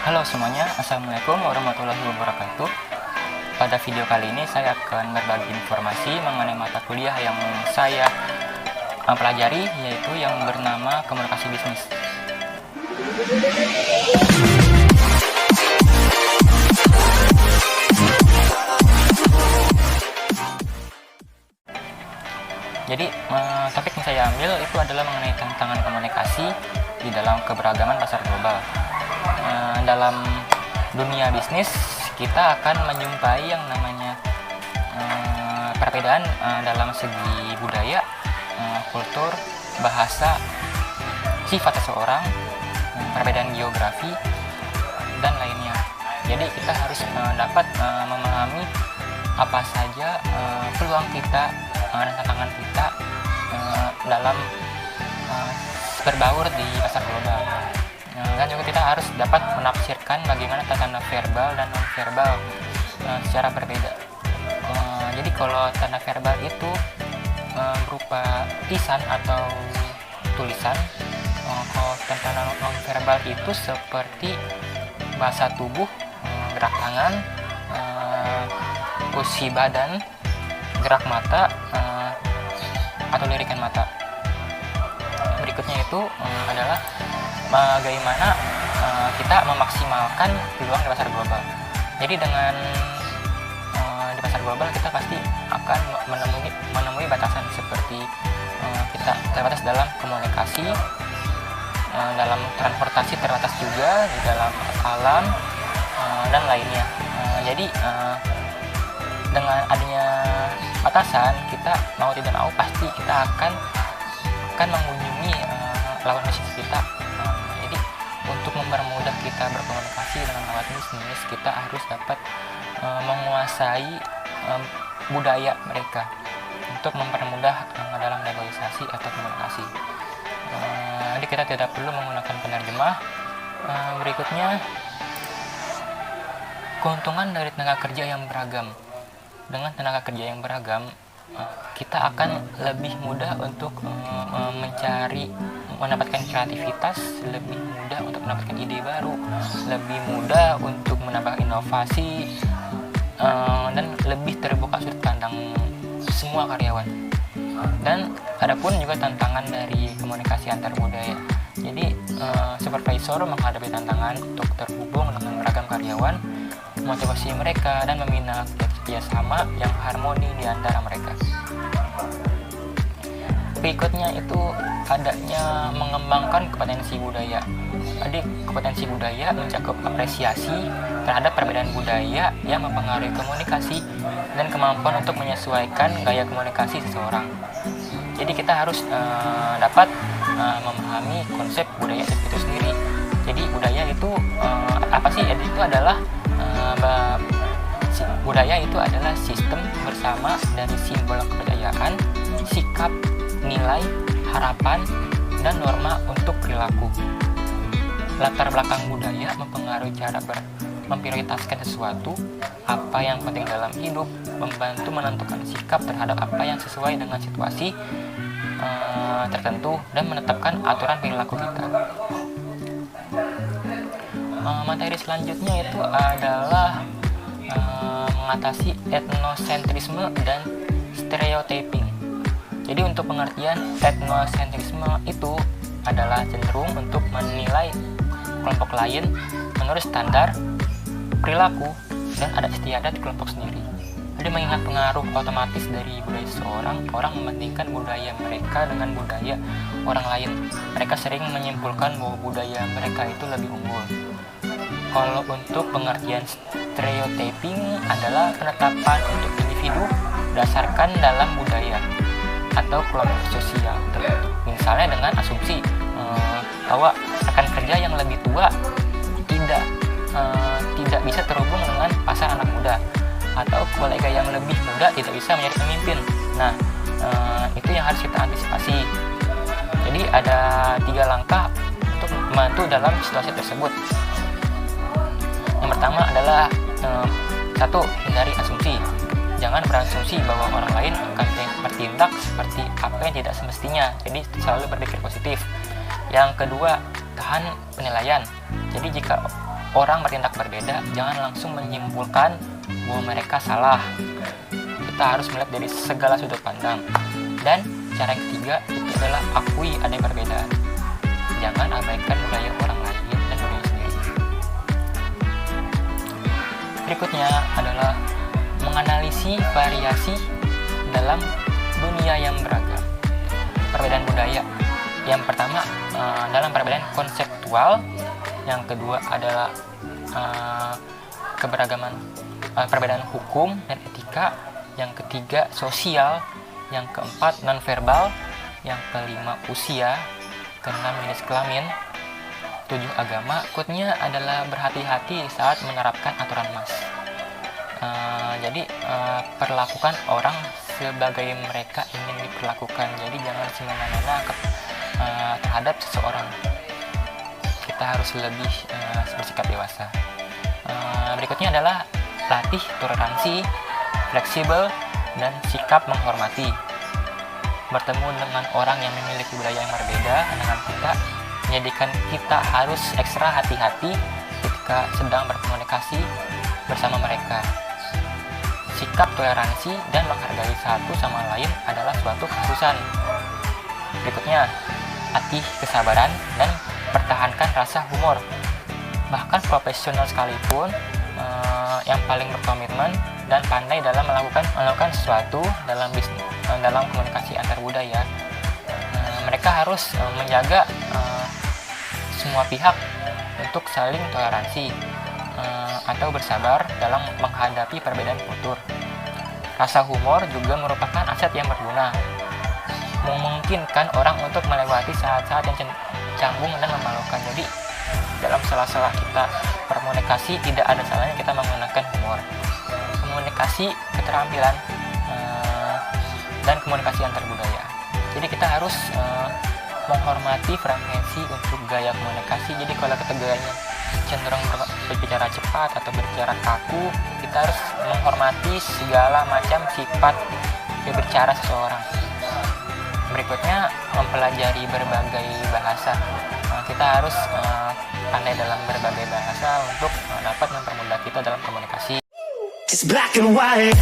Halo semuanya, Assalamualaikum warahmatullahi wabarakatuh. Pada video kali ini saya akan berbagi informasi mengenai mata kuliah yang saya pelajari, yaitu yang bernama Komunikasi Bisnis. Jadi topik yang saya ambil itu adalah mengenai tantangan komunikasi di dalam keberagaman pasar global. Dalam dunia bisnis kita akan menjumpai yang namanya perbedaan dalam segi budaya, kultur, bahasa, sifat seseorang, perbedaan geografi, dan lainnya. Jadi kita harus dapat memahami apa saja peluang kita dan tantangan kita dalam berbaur di pasar global. Dan juga kita harus dapat menafsirkan bagaimana tanda verbal dan non-verbal secara berbeda. Jadi kalau tanda verbal itu berupa lisan atau tulisan, kalau tanda non-verbal itu seperti bahasa tubuh, gerak tangan, posisi badan, gerak mata, atau lirikan mata. Berikutnya itu adalah bagaimana kita memaksimalkan peluang di pasar global. Jadi dengan di pasar global kita pasti akan menemui batasan seperti kita terbatas dalam komunikasi, dalam transportasi terbatas juga, di dalam alam, dan lainnya. Jadi dengan adanya batasan, kita mau tidak mau pasti kita akan mengunjungi lawan bisnis kita. Jadi untuk mempermudah kita berkomunikasi dengan lawan bisnis, kita harus dapat menguasai budaya mereka untuk mempermudah dalam negosiasi atau komunikasi. Jadi kita tidak perlu menggunakan penerjemah. Berikutnya, keuntungan dari tenaga kerja yang beragam. Dengan tenaga kerja yang beragam, kita akan lebih mudah untuk mendapatkan kreativitas, lebih mudah untuk mendapatkan ide baru, lebih mudah untuk menambah inovasi, dan lebih terbuka sudut pandang semua karyawan. Dan adapun juga tantangan dari komunikasi antar budaya. Jadi supervisor menghadapi tantangan untuk terhubung dengan beragam karyawan, motivasi mereka, dan membina kerjasama yang harmoni di antara mereka. Berikutnya itu adanya mengembangkan kompetensi budaya. Jadi kompetensi budaya mencakup apresiasi terhadap perbedaan budaya yang mempengaruhi komunikasi dan kemampuan untuk menyesuaikan gaya komunikasi seseorang. Jadi kita harus dapat memahami konsep budaya itu sendiri. Jadi budaya itu apa sih? Jadi itu adalah budaya itu adalah sistem bersama dari simbol kepercayaan, sikap, nilai, harapan, dan norma untuk perilaku. Latar belakang budaya mempengaruhi cara memprioritaskan sesuatu, apa yang penting dalam hidup, membantu menentukan sikap terhadap apa yang sesuai dengan situasi tertentu, dan menetapkan aturan perilaku kita. Materi selanjutnya itu adalah mengatasi etnosentrisme dan stereotyping. Jadi untuk pengertian etnosentrisme itu adalah cenderung untuk menilai kelompok lain menurut standar, perilaku, dan adat istiadat kelompok sendiri. Jadi mengingat pengaruh otomatis dari budaya seseorang, orang mementingkan budaya mereka dengan budaya orang lain. Mereka sering menyimpulkan bahwa budaya mereka itu lebih unggul. Kalau untuk pengertian stereotyping adalah penetapan untuk individu berdasarkan dalam budaya atau kelompok sosial tertentu. Misalnya dengan asumsi bahwa rekan kerja yang lebih tua tidak bisa terhubung dengan pasar anak muda, atau kolega yang lebih muda tidak bisa menjadi pemimpin. Nah, itu yang harus kita antisipasi. Jadi ada 3 langkah untuk membantu dalam situasi tersebut. Yang pertama adalah 1. Hindari asumsi. Jangan berasumsi bahwa orang lain akan bertindak seperti apa yang tidak semestinya. Jadi selalu berpikir positif. Yang kedua, tahan penilaian. Jadi jika orang bertindak berbeda, jangan langsung menyimpulkan bahwa mereka salah. Kita harus melihat dari segala sudut pandang. Dan cara yang ketiga itu adalah akui ada perbedaan. Jangan abaikan budaya orang lain dan budaya sendiri. Berikutnya adalah menganalisis variasi dalam dunia yang beragam. Perbedaan budaya. Yang pertama dalam perbedaan konseptual, yang kedua adalah perbedaan hukum dan etika, yang ketiga sosial, yang keempat nonverbal, yang kelima usia, keenam jenis kelamin, 7 agama. Quote-nya adalah berhati-hati saat menerapkan aturan MAS. Jadi perlakukan orang sebagai mereka ingin diperlakukan. Jadi jangan semena-mena terhadap seseorang. Kita harus lebih bersikap dewasa. Berikutnya adalah latih toleransi, fleksibel, dan sikap menghormati. Bertemu dengan orang yang memiliki budaya yang berbeda dengan kita menjadikan kita harus ekstra hati-hati ketika sedang berkomunikasi bersama mereka. Sikap toleransi dan menghargai satu sama lain adalah suatu keharusan. Berikutnya, latih kesabaran dan pertahankan rasa humor. Bahkan profesional sekalipun yang paling berkomitmen dan pandai dalam melakukan sesuatu dalam bisnis, dalam komunikasi antar budaya, mereka harus menjaga semua pihak untuk saling toleransi atau bersabar dalam menghadapi perbedaan kultur. Rasa humor juga merupakan aset yang berguna, memungkinkan orang untuk melewati saat-saat yang canggung dan memalukan. Jadi dalam sela-sela kita berkomunikasi tidak ada salahnya kita menggunakan humor. Komunikasi, keterampilan, dan komunikasi antar budaya. Jadi kita harus menghormati frekuensi untuk gaya komunikasi. Jadi kalau kita gayanya cenderung berbicara cepat atau berbicara kaku, kita harus menghormati segala macam sifat berbicara seseorang. Berikutnya, mempelajari berbagai bahasa. Kita harus pandai dalam berbagai bahasa untuk dapat mempermudah kita dalam komunikasi. It's black and white.